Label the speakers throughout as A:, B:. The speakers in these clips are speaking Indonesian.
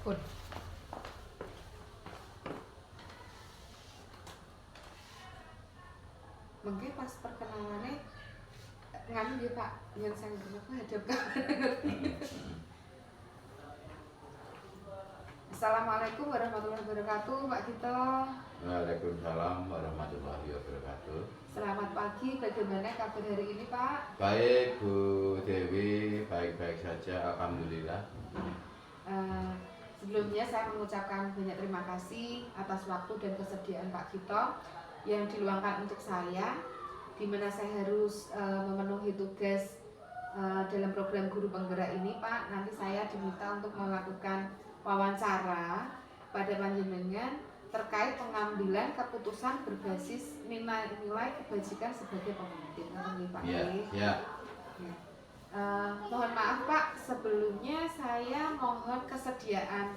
A: Pun. Mungkin pas perkenalannya nganu ya Pak, yang saya kenapa hadap Assalamualaikum warahmatullahi wabarakatuh, Pak Gito.
B: Waalaikumsalam warahmatullahi wabarakatuh.
A: Selamat pagi, bagaimana kabar hari ini Pak?
B: Baik Bu Dewi, baik-baik saja, alhamdulillah.
A: Sebelumnya saya mengucapkan banyak terima kasih atas waktu dan kesediaan Pak Gito yang diluangkan untuk saya, di mana saya harus memenuhi tugas dalam program Guru Penggerak ini Pak. Nanti saya diminta untuk melakukan wawancara pada panjenengan terkait pengambilan keputusan berbasis nilai-nilai kebajikan sebagai pemimpin. Pak.
B: Ya.
A: Mohon maaf Pak, sebelumnya saya mohon kesediaan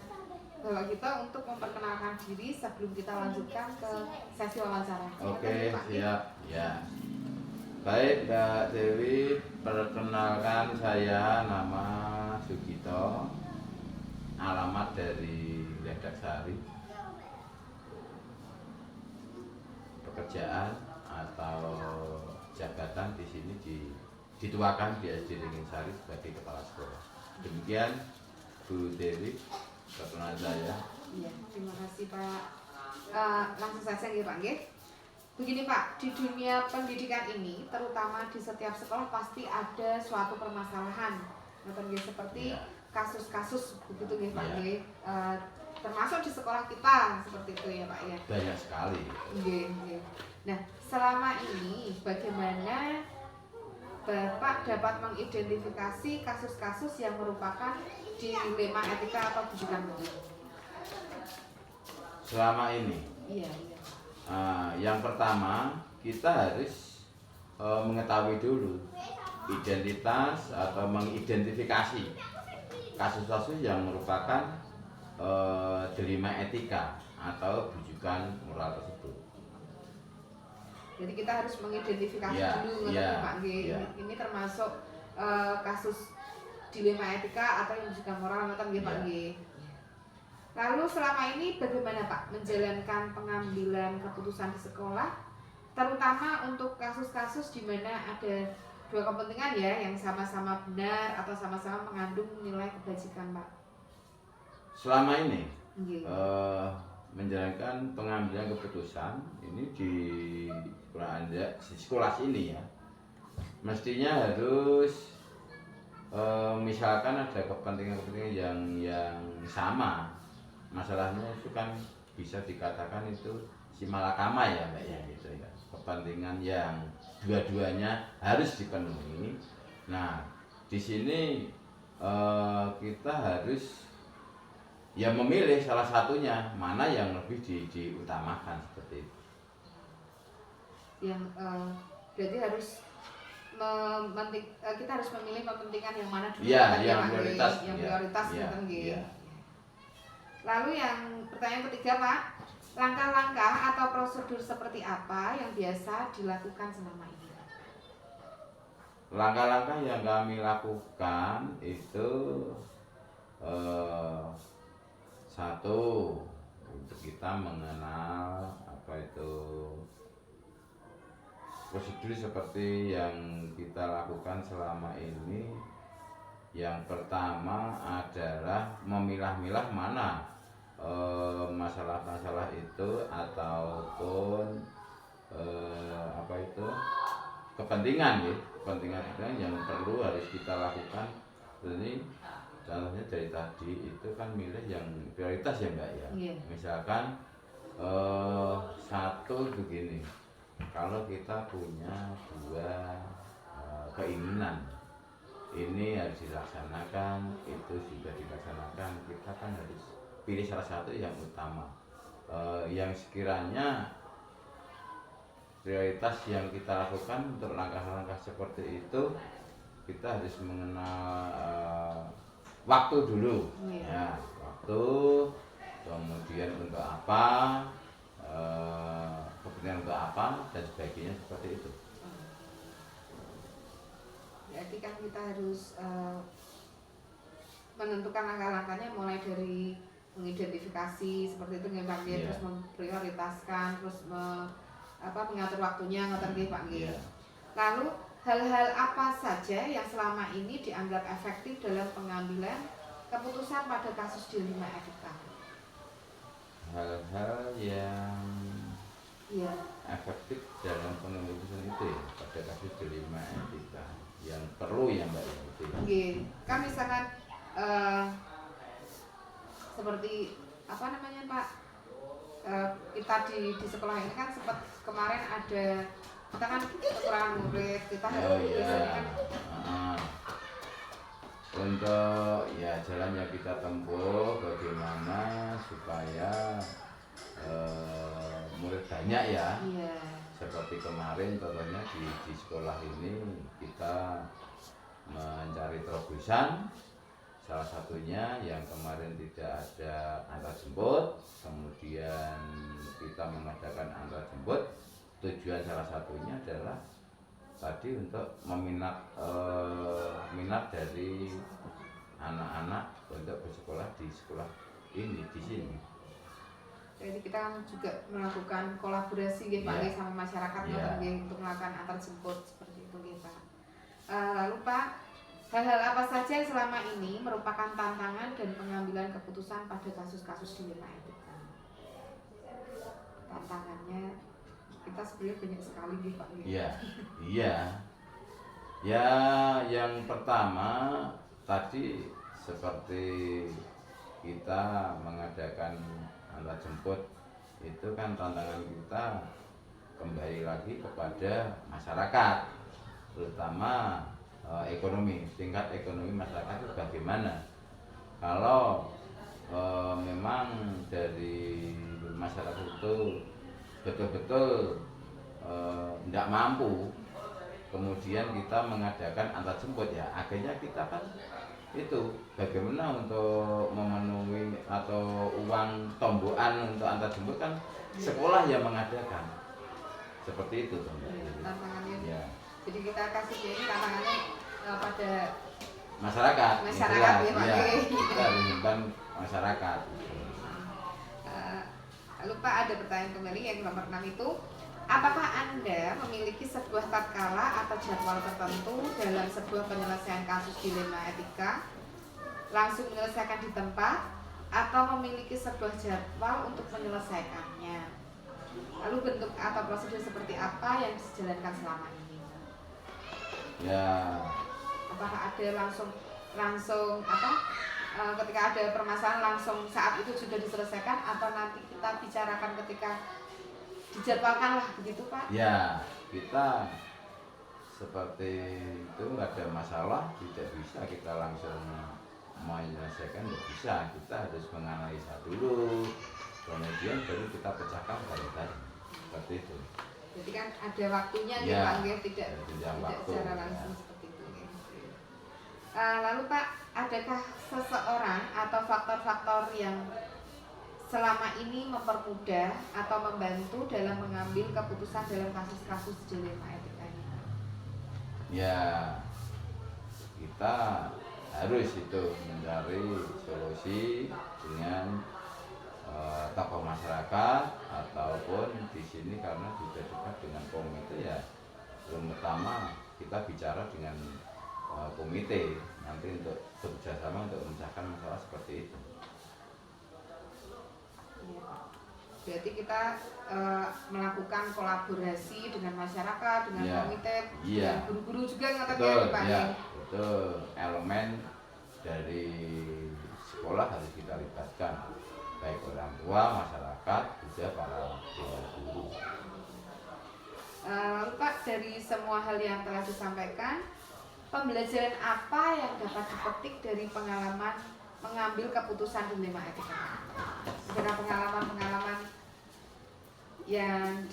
A: Bapak kita untuk memperkenalkan diri sebelum kita lanjutkan ke sesi wawancara.
B: Oke, siap. Ya. Baik Mbak Dewi, perkenalkan saya nama Sugito, alamat dari Ledak Sari. Pekerjaan atau jabatan di sini dituakan di SD Ringin Sari sebagai kepala sekolah. Demikian Bu Dewi, perkenalan saya.
A: Iya, terima kasih Pak. Langsung saja ya Pak. Begini Pak, di dunia pendidikan ini, terutama di setiap sekolah pasti ada suatu permasalahan, seperti kasus-kasus begitu ya Pak. Termasuk di sekolah kita seperti itu ya Pak ya.
B: Banyak sekali.
A: Nah, selama ini bagaimana Bapak dapat mengidentifikasi kasus-kasus yang merupakan dilema etika atau bujukan mutu?
B: Selama ini?
A: Iya.
B: Yang pertama, kita harus mengetahui dulu identitas atau mengidentifikasi kasus-kasus yang merupakan dilema etika atau bujukan moral tersebut.
A: Jadi kita harus mengidentifikasi dulu Pak. Ini termasuk kasus dilema etika atau yang bujukan moral Pak. Lalu selama ini bagaimana Pak menjalankan pengambilan keputusan di sekolah, terutama untuk kasus-kasus di mana ada dua kepentingan ya, yang sama-sama benar atau sama-sama mengandung nilai kebajikan Pak?
B: Selama ini menjalankan pengambilan keputusan ini di sekolah sini ya, mestinya harus misalkan ada kepentingan-kepentingan yang sama, masalahnya itu kan bisa dikatakan itu si malakama ya Mbak ya, gitu ya, kepentingan yang dua-duanya harus dipenuhi. Nah di sini kita harus ya memilih salah satunya, mana yang lebih diutamakan seperti itu.
A: Yang berarti harus kita harus memilih kepentingan yang mana dulu
B: yang prioritas.
A: Lalu yang pertanyaan ketiga Pak, langkah-langkah atau prosedur seperti apa yang biasa dilakukan selama ini?
B: Langkah-langkah yang kami lakukan itu satu, untuk kita mengenal apa itu prosedur seperti yang kita lakukan selama ini. Yang pertama adalah memilah-milah mana masalah-masalah itu ataupun kepentingan yang perlu harus kita lakukan. Ini contohnya dari tadi itu kan milih yang prioritas ya Mbak ya. Misalkan satu begini, kalau kita punya dua keinginan, ini harus dilaksanakan, itu juga dilaksanakan, kita kan harus pilih salah satu yang utama, yang sekiranya prioritas yang kita lakukan untuk langkah-langkah seperti itu. Kita harus mengenal waktu dulu, ya, waktu, kemudian untuk apa, kepentingan untuk apa, dan sebagainya seperti itu.
A: Berarti kan kita harus menentukan langkah-langkahnya mulai dari mengidentifikasi seperti itu nggih Pak nggih,
B: Iya.
A: terus memprioritaskan, terus mengatur waktunya ngoten nggih Pak nggih.
B: Iya.
A: Lalu hal-hal apa saja yang selama ini dianggap efektif dalam pengambilan keputusan pada kasus dilema etika?
B: Hal-hal yang
A: Iya.
B: efektif dalam pengambilan itu ya pada kasus dilema etika yang perlu ya Mbak ya itu.
A: Nggih. Kan misalkan seperti apa namanya Pak, kita di sekolah ini kan sempat kemarin ada kita kan kekurangan murid, kita
B: Oh
A: biasanya
B: iya.
A: kan
B: Untuk ya jalan yang kita tempuh bagaimana supaya murid banyak ya.
A: iya.
B: Seperti kemarin contohnya di sekolah ini kita mencari terobosan, salah satunya yang kemarin tidak ada antar jemput, kemudian kita mengadakan antar jemput. Tujuan salah satunya adalah tadi untuk minat dari anak-anak untuk bersekolah di sekolah ini di sini.
A: Jadi kita juga melakukan kolaborasi nggih Pak
B: Iya.
A: nggih sama masyarakat
B: Iya.
A: ngoten nggih untuk melakukan antar jemput seperti itu nggih Pak. Lalu Pak, hal-hal apa saja yang selama ini merupakan tantangan dan pengambilan keputusan pada kasus-kasus dilema etika? Tantangannya kita sebenarnya banyak sekali nggih Pak nggih.
B: Iya, iya. Ya, yang pertama tadi seperti kita mengadakan antar jemput itu kan tantangan kita kembali lagi kepada masyarakat, terutama ekonomi, tingkat ekonomi masyarakat itu bagaimana. Kalau memang dari masyarakat itu betul-betul tidak mampu, kemudian kita mengadakan antar jemput ya akhirnya kita kan itu bagaimana untuk memenuhi atau uang tombokan untuk antar jemput kan sekolah yang mengadakan seperti itu
A: Tantangannya.
B: ya.
A: Jadi kita kasih ini tantangannya pada
B: Masyarakat
A: ya Pak
B: ya,
A: nggih.
B: kita harus membantu masyarakat.
A: Lalu Pak ada pertanyaan kembali yang nomor 6 itu, apakah Anda memiliki sebuah tatkala atau jadwal tertentu dalam sebuah penyelesaian kasus dilema etika, langsung menyelesaikan di tempat, atau memiliki sebuah jadwal untuk menyelesaikannya? Lalu bentuk atau prosedur seperti apa yang dijalankan selama ini?
B: Ya,
A: Apakah ada langsung apa? Ketika ada permasalahan langsung saat itu sudah diselesaikan atau nanti kita bicarakan ketika dijadwalkan lah begitu Pak?
B: ya kita seperti itu nggak ada masalah, tidak bisa kita langsung menyelesaikan, nggak bisa, kita harus menganalisa dulu, kemudian baru kita pecahkan tadi seperti itu.
A: Jadi kan ada waktunya
B: Ya,
A: nih Pak nggih, tidak
B: waktu,
A: secara langsung seperti itu nggih. Lalu Pak, adakah seseorang atau faktor-faktor yang selama ini mempermudah atau membantu dalam mengambil keputusan dalam kasus-kasus dilema etika ini?
B: Ya, kita harus itu mencari solusi dengan tokoh masyarakat ataupun di sini karena juga dekat dengan komite ya. Yang utama kita bicara dengan komite nanti untuk bekerjasama untuk memecahkan masalah seperti itu.
A: Iya, Pak. Berarti kita melakukan kolaborasi dengan masyarakat, dengan
B: Ya,
A: komite,
B: iya.
A: dan guru-guru juga ngoten
B: Betul,
A: ya Pak.
B: ya, itu elemen dari sekolah harus kita libatkan, baik orang tua, masyarakat, juga para dewan guru.
A: Lalu Pak, dari semua hal yang telah disampaikan, pembelajaran apa yang dapat dipetik dari pengalaman mengambil keputusan dilema etika? Ada pengalaman-pengalaman yang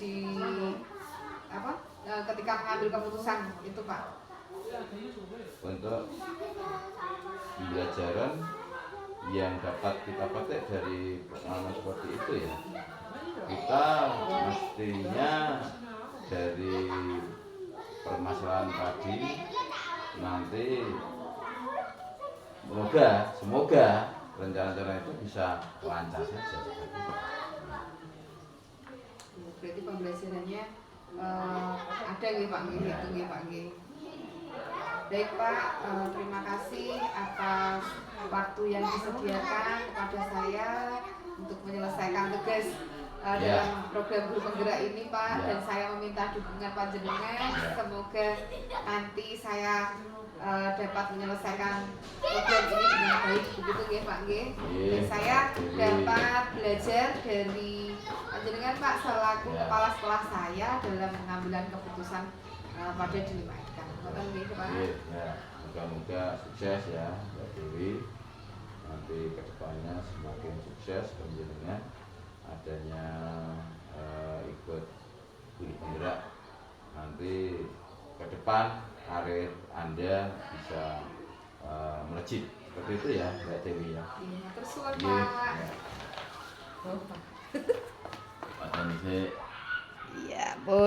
A: ketika mengambil keputusan itu Pak?
B: Untuk pembelajaran yang dapat kita petik dari pengalaman seperti itu ya, kita mestinya dari permasalahan tadi nanti semoga rencana-rencana itu bisa lancar saja.
A: Berarti pembelajarannya ada nggih Pak nggih, itu nggih Pak nggih. Baik Pak, terima kasih atas waktu yang disediakan kepada saya untuk menyelesaikan tugas dalam program Guru Penggerak ini Pak, dan saya meminta dukungan panjenengan. Semoga nanti saya dapat menyelesaikan program ini dengan baik, begitu nggih Pak nggih. Dan saya dapat belajar dari panjenengan Pak selaku kepala sekolah saya dalam pengambilan keputusan pada dilema ikan. Ngoten nggih Pak.
B: Ya, moga-moga sukses ya Mbak Dewi. Nanti kedepannya semakin sukses panjenengan adanya ikut Guru Penggerak. Nanti ke depan karir Anda bisa melejit seperti itu ya Mbak Dewi ya.
A: Iya, terus Pak.
B: Pak Tanise.
A: Iya, pun.